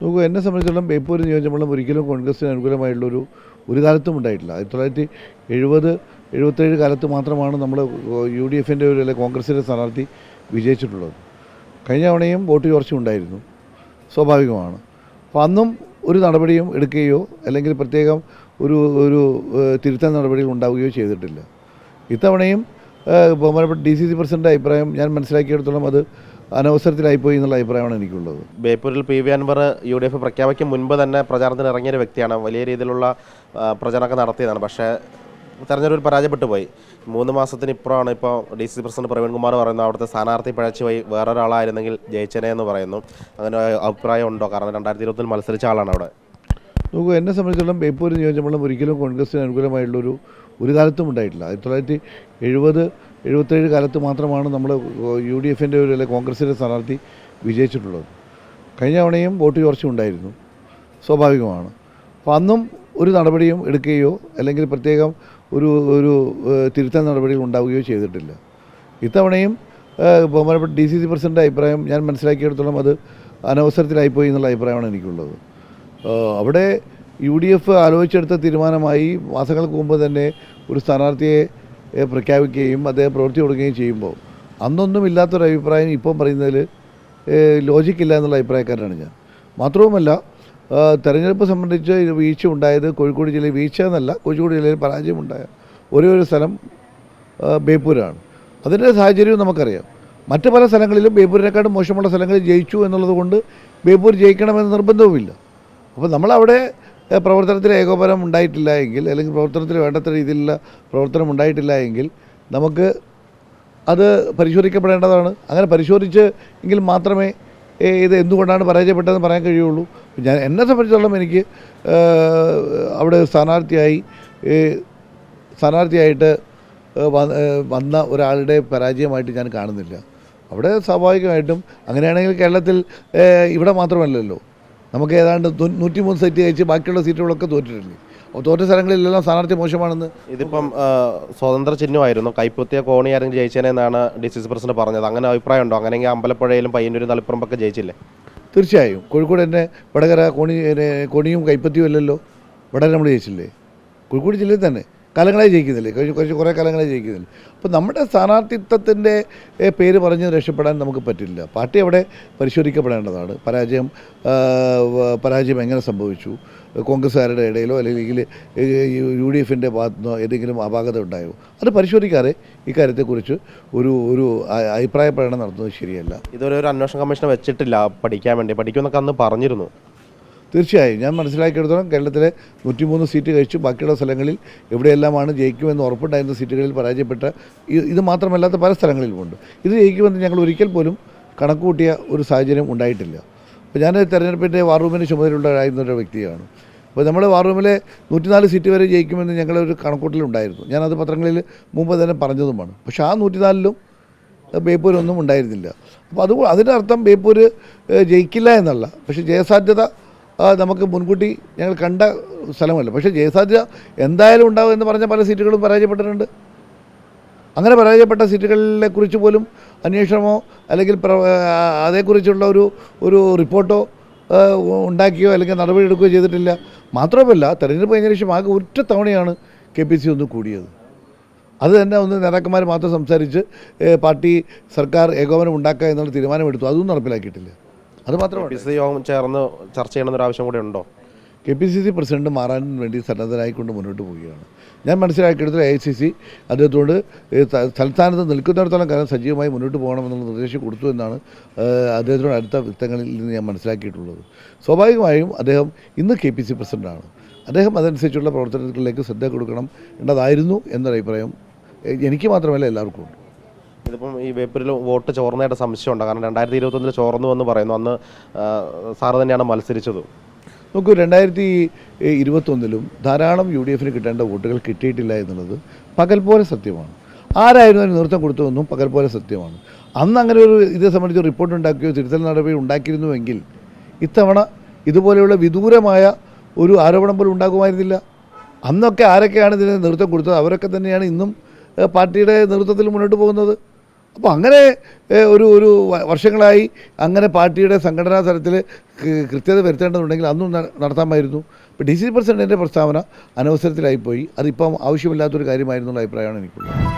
നോക്കൂ, എന്നെ സംബന്ധിച്ചിടത്തോളം ബേപ്പൂർ നിയോജകമണ്ഡലം ഒരിക്കലും കോൺഗ്രസിന് അനുകൂലമായിട്ടുള്ളൊരു കാലത്തും ഉണ്ടായിട്ടില്ല. 1977 കാലത്ത് മാത്രമാണ് നമ്മൾ UDFൻ്റെ അല്ലെങ്കിൽ കോൺഗ്രസിൻ്റെ സ്ഥാനാർത്ഥി വിജയിച്ചിട്ടുള്ളത്. കഴിഞ്ഞ തവണയും വോട്ട് ചോർച്ച ഉണ്ടായിരുന്നു, സ്വാഭാവികമാണ്. അപ്പോൾ അന്നും ഒരു നടപടിയും എടുക്കുകയോ അല്ലെങ്കിൽ പ്രത്യേകം ഒരു ഒരു തിരുത്തൽ നടപടികൾ ഉണ്ടാവുകയോ ചെയ്തിട്ടില്ല. ഇത്തവണയും ബഹുമാനപ്പെട്ട DCC പ്രസിഡൻ്റെ അഭിപ്രായം ഞാൻ മനസ്സിലാക്കിയെടുത്തോളം അത് അനവസരത്തിലായിപ്പോയി എന്നുള്ള അഭിപ്രായമാണ് എനിക്കുള്ളത്. ബേപ്പൂരിൽ PV അൻവർ UDF പ്രഖ്യാപിക്കും മുൻപ് തന്നെ പ്രചാരണത്തിന് ഇറങ്ങിയൊരു വ്യക്തിയാണ്. വലിയ രീതിയിലുള്ള പ്രചാരണമൊക്കെ നടത്തിയതാണ്. പക്ഷേ തെരഞ്ഞെടുപ്പിൽ പരാജയപ്പെട്ടു പോയി. 3 മാസത്തിന് ഇപ്പുറമാണ് ഇപ്പോൾ DCC പ്രസിഡന്റ് പ്രവീൺകുമാർ പറയുന്നത് അവിടുത്തെ സ്ഥാനാർത്ഥി പിഴച്ചു പോയി, വേറൊരാളായിരുന്നെങ്കിൽ ജയിച്ചനെ എന്ന് പറയുന്നു. അങ്ങനെ അഭിപ്രായം ഉണ്ടോ? കാരണം 2020 മത്സരിച്ച ആളാണ് അവിടെ. നോക്കൂ, എന്നെ സംബന്ധിച്ചിടത്തോളം ബേപ്പൂർ നിയോജകമണ്ഡലം ഒരിക്കലും കോൺഗ്രസിന് അനുകൂലമായിട്ടുള്ളൊരു കാലത്തും ഉണ്ടായിട്ടില്ല. 1977 കാലത്ത് മാത്രമാണ് നമ്മൾ UDFൻ്റെ അല്ലെങ്കിൽ കോൺഗ്രസിൻ്റെ സ്ഥാനാർത്ഥി വിജയിച്ചിട്ടുള്ളത്. കഴിഞ്ഞ തവണയും വോട്ട് ചോർച്ച ഉണ്ടായിരുന്നു, സ്വാഭാവികമാണ്. അപ്പോൾ അന്നും ഒരു നടപടിയും എടുക്കുകയോ അല്ലെങ്കിൽ പ്രത്യേകം ഒരു ഒരു തിരുത്തൽ നടപടികൾ ഉണ്ടാവുകയോ ചെയ്തിട്ടില്ല. ഇത്തവണയും ബഹുമാനപ്പെട്ട DCC പ്രസിഡൻ്റെ അഭിപ്രായം ഞാൻ മനസ്സിലാക്കിയെടുത്തോളം അത് അനവസരത്തിലായിപ്പോയി എന്നുള്ള അഭിപ്രായമാണ് എനിക്കുള്ളത്. അവിടെ UDF ആലോചിച്ചെടുത്ത തീരുമാനമായി മാസങ്ങൾക്ക് മുമ്പ് തന്നെ ഒരു സ്ഥാനാർത്ഥിയെ പ്രഖ്യാപിക്കുകയും അദ്ദേഹം പ്രവൃത്തി കൊടുക്കുകയും ചെയ്യുമ്പോൾ അന്നൊന്നും ഇല്ലാത്തൊരു അഭിപ്രായം ഇപ്പം പറയുന്നതിൽ ലോജിക്കില്ല എന്നുള്ള അഭിപ്രായക്കാരനാണ് ഞാൻ. മാത്രവുമല്ല, തെരഞ്ഞെടുപ്പ് സംബന്ധിച്ച് വീഴ്ച ഉണ്ടായത് കോഴിക്കോട് ജില്ലയിൽ, വീഴ്ച എന്നല്ല, കോഴിക്കോട് ജില്ലയിൽ പരാജയമുണ്ടായ ഒരു സ്ഥലം ബേപ്പൂരാണ്. അതിൻ്റെ സാഹചര്യവും നമുക്കറിയാം. മറ്റ് പല സ്ഥലങ്ങളിലും ബേപ്പൂരിനെക്കാട്ടും മോശമുള്ള സ്ഥലങ്ങളിൽ ജയിച്ചു എന്നുള്ളത് കൊണ്ട് ബേപ്പൂർ ജയിക്കണമെന്ന് നിർബന്ധവുമില്ല. അപ്പോൾ നമ്മളവിടെ പ്രവർത്തനത്തിൽ ഏകോപനം ഉണ്ടായിട്ടില്ല എങ്കിൽ അല്ലെങ്കിൽ പ്രവർത്തനത്തിൽ വേണ്ടത്ര രീതിയിലുള്ള പ്രവർത്തനം ഉണ്ടായിട്ടില്ല എങ്കിൽ നമുക്ക് അത് പരിശോധിക്കപ്പെടേണ്ടതാണ്. അങ്ങനെ പരിശോധിച്ച് എങ്കിൽ മാത്രമേ ഇത് എന്തുകൊണ്ടാണ് പരാജയപ്പെട്ടതെന്ന് പറയാൻ കഴിയുള്ളൂ. എന്നെ സംബന്ധിച്ചിടത്തോളം എനിക്ക് അവിടെ സ്ഥാനാർത്ഥിയായിട്ട് വന്ന ഒരാളുടെ പരാജയമായിട്ട് ഞാൻ കാണുന്നില്ല. അവിടെ സ്വാഭാവികമായിട്ടും അങ്ങനെയാണെങ്കിൽ കേരളത്തിൽ ഇവിടെ മാത്രമല്ലല്ലോ, നമുക്ക് ഏതാണ്ട് 103 സീറ്റ് കഴിച്ച് ബാക്കിയുള്ള സീറ്റുകളൊക്കെ തോറ്റിട്ടില്ലേ. അപ്പോൾ തോറ്റ സ്ഥലങ്ങളിലെല്ലാം സ്ഥാനാർത്ഥി മോശമാണെന്ന്. ഇതിപ്പം സ്വതന്ത്ര ചിഹ്നമായിരുന്നു, കൈപ്പത്തിയ കോണി ആരെങ്കിലും ജയിച്ചേനെന്നാണ് DCC പ്രസിഡന്റ് പറഞ്ഞത്. അങ്ങനെ അഭിപ്രായം ഉണ്ടോ? അങ്ങനെയെങ്കിൽ അമ്പലപ്പുഴയിലും പയ്യന്നൂരും തളിപ്പറമ്പൊക്കെ ജയിച്ചില്ലേ? തീർച്ചയായും. കോഴിക്കോട് തന്നെ വടകര കോണിയും കൈപ്പത്തിയും അല്ലല്ലോ, വടകര നമ്മൾ ജയിച്ചില്ലേ? കോഴിക്കോട് ജില്ലയിൽ തന്നെ കാലങ്ങളായി ജയിക്കുന്നില്ലേ, കുറേ കാലങ്ങളായി ജയിക്കുന്നില്ല. അപ്പോൾ നമ്മുടെ സ്ഥാനാർത്ഥിത്വത്തിൻ്റെ പേര് പറഞ്ഞ് രക്ഷപ്പെടാൻ നമുക്ക് പറ്റില്ല. പാർട്ടി അവിടെ പരിശോധിക്കപ്പെടേണ്ടതാണ്. പരാജയം എങ്ങനെ സംഭവിച്ചു, കോൺഗ്രസ്സുകാരുടെ ഇടയിലോ അല്ലെങ്കിൽ UDFൻ്റെ ഭാഗത്തുനിന്നോ ഏതെങ്കിലും അപാകത ഉണ്ടായോ, അത് പരിശോധിക്കാതെ ഇക്കാര്യത്തെക്കുറിച്ച് ഒരു അഭിപ്രായ പ്രകടനം നടത്തുന്നത് ശരിയല്ല. ഇതൊരു അന്വേഷണ കമ്മീഷനെ വെച്ചിട്ടില്ല പഠിക്കാൻ വേണ്ടി, പഠിക്കുമെന്നൊക്കെ അന്ന് പറഞ്ഞിരുന്നു. തീർച്ചയായും ഞാൻ മനസ്സിലാക്കിയെടുത്തോളം കേരളത്തിലെ 103 സീറ്റ് കഴിച്ചു ബാക്കിയുള്ള സ്ഥലങ്ങളിൽ എവിടെയെല്ലാമാണ് ജയിക്കുമെന്ന് ഉറപ്പുണ്ടായിരുന്ന സീറ്റുകളിൽ പരാജയപ്പെട്ട ഇത് മാത്രമല്ലാത്ത പല സ്ഥലങ്ങളിലുമുണ്ട്. ഇത് ജയിക്കുമെന്ന് ഞങ്ങൾ ഒരിക്കൽ പോലും കണക്കുകൂട്ടിയ ഒരു സാഹചര്യം ഉണ്ടായിട്ടില്ല. അപ്പോൾ ഞാൻ തെരഞ്ഞെടുപ്പിൻ്റെ വാർ റൂമിന് ചുമതലയുണ്ടായിരുന്ന ഒരു വ്യക്തിയാണ്. അപ്പോൾ നമ്മൾ വാർ റൂമിലെ 104 സീറ്റ് വരെ ജയിക്കുമെന്ന് ഞങ്ങളൊരു കണക്കൂട്ടലുണ്ടായിരുന്നു. ഞാനത് പത്രങ്ങളിൽ മുമ്പ് തന്നെ പറഞ്ഞതുമാണ്. പക്ഷേ ആ 104ലും ബേപ്പൂരൊന്നും ഉണ്ടായിരുന്നില്ല. അപ്പോൾ അതിൻ്റെ അർത്ഥം ബേപ്പൂർ ജയിക്കില്ല എന്നല്ല, പക്ഷേ ജയസാധ്യത നമുക്ക് മുൻകൂട്ടി ഞങ്ങൾ കണ്ട സ്ഥലമല്ല. പക്ഷേ ജയസാധ്യത എന്തായാലും ഉണ്ടാവും എന്ന് പറഞ്ഞ പല സീറ്റുകളും പരാജയപ്പെട്ടിട്ടുണ്ട്. അങ്ങനെ പരാജയപ്പെട്ട സീറ്റുകളെ കുറിച്ച് പോലും അന്വേഷണമോ അല്ലെങ്കിൽ അതേക്കുറിച്ചുള്ള ഒരു റിപ്പോർട്ടോ ഉണ്ടാക്കിയോ അല്ലെങ്കിൽ നടപടി എടുക്കുകയോ ചെയ്തിട്ടില്ല. മാത്രമല്ല, തെരഞ്ഞെടുപ്പ് കഴിഞ്ഞ ശേഷം ആകെ ഒറ്റ തവണയാണ് KPC ഒന്ന് കൂടിയത്. അത് തന്നെ ഒന്ന് നേതാക്കന്മാർ മാത്രം സംസാരിച്ച് പാർട്ടി സർക്കാർ ഏകോപനം ഉണ്ടാക്കുക എന്നുള്ള തീരുമാനമെടുത്തു. അതൊന്നും നടപ്പിലാക്കിയിട്ടില്ല. അത് മാത്രമാണ്. KPCC യോഗം ചേർന്ന് ചർച്ച ചെയ്യണമെന്നൊരു ആവശ്യം കൂടെ ഉണ്ടോ? KPCC പ്രസിഡന്റ് മാറാൻ വേണ്ടി സന്നദ്ധനായിക്കൊണ്ട് മുന്നോട്ട് പോവുകയാണ്. ഞാൻ മനസ്സിലാക്കിയെടുത്ത AICC അദ്ദേഹത്തോട് തലസ്ഥാനത്ത് നിൽക്കുന്നിടത്തോളം കാലം സജീവമായി മുന്നോട്ട് പോകണമെന്നുള്ള നിർദ്ദേശം കൊടുത്തു എന്നാണ് അദ്ദേഹത്തോട് അടുത്ത വൃത്തങ്ങളിൽ നിന്ന് ഞാൻ മനസ്സിലാക്കിയിട്ടുള്ളത്. സ്വാഭാവികമായും അദ്ദേഹം ഇന്ന് KPCC പ്രസിഡന്റാണ്. അദ്ദേഹം അതനുസരിച്ചുള്ള പ്രവർത്തനങ്ങളിലേക്ക് ശ്രദ്ധ കൊടുക്കണം എന്നതായിരുന്നു എന്നൊരഭിപ്രായം എനിക്ക് മാത്രമല്ല എല്ലാവർക്കും ഉണ്ട്. ഇതിപ്പം ഈ ബേപ്പൂരിൽ വോട്ട് ചോർന്നതായിട്ട് സംശയമുണ്ട്. കാരണം 2021 ചോർന്നു എന്ന് പറയുന്നു. അന്ന് സാറ് തന്നെയാണ് മത്സരിച്ചത്. നോക്കൂ, 2021 ധാരാളം UDFന് കിട്ടേണ്ട വോട്ടുകൾ കിട്ടിയിട്ടില്ല എന്നുള്ളത് പകൽ പോലെ സത്യമാണ്. ആരായിരുന്നു അതിന് നേതൃത്വം കൊടുത്തതെന്നും പകൽ പോലെ സത്യമാണ്. അന്ന് അങ്ങനെ ഇതേ സംബന്ധിച്ച് റിപ്പോർട്ട് ഉണ്ടാക്കുകയോ തിരുത്തൽ നടപടി ഉണ്ടാക്കിയിരുന്നുവെങ്കിൽ ഇത്തവണ ഇതുപോലെയുള്ള വിദൂരമായ ഒരു ആരോപണം പോലും ഉണ്ടാകുമായിരുന്നില്ല. അന്നൊക്കെ ആരൊക്കെയാണ് ഇതിന് നേതൃത്വം കൊടുത്തത് അവരൊക്കെ തന്നെയാണ് ഇന്നും പാർട്ടിയുടെ നേതൃത്വത്തിൽ മുന്നോട്ട് പോകുന്നത്. അപ്പോൾ അങ്ങനെ ഒരു വർഷങ്ങളായി അങ്ങനെ പാർട്ടിയുടെ സംഘടനാ തലത്തിൽ കൃത്യത വരുത്തേണ്ടതുണ്ടെങ്കിൽ അന്നും നടത്താമായിരുന്നു. ഇപ്പോൾ ഡി സി സി പ്രസിഡൻറ്റിൻ്റെ പ്രസ്താവന അനവസരത്തിലായിപ്പോയി. അതിപ്പം ആവശ്യമില്ലാത്തൊരു കാര്യമായിരുന്നുള്ള അഭിപ്രായമാണ് എനിക്കുള്ളത്.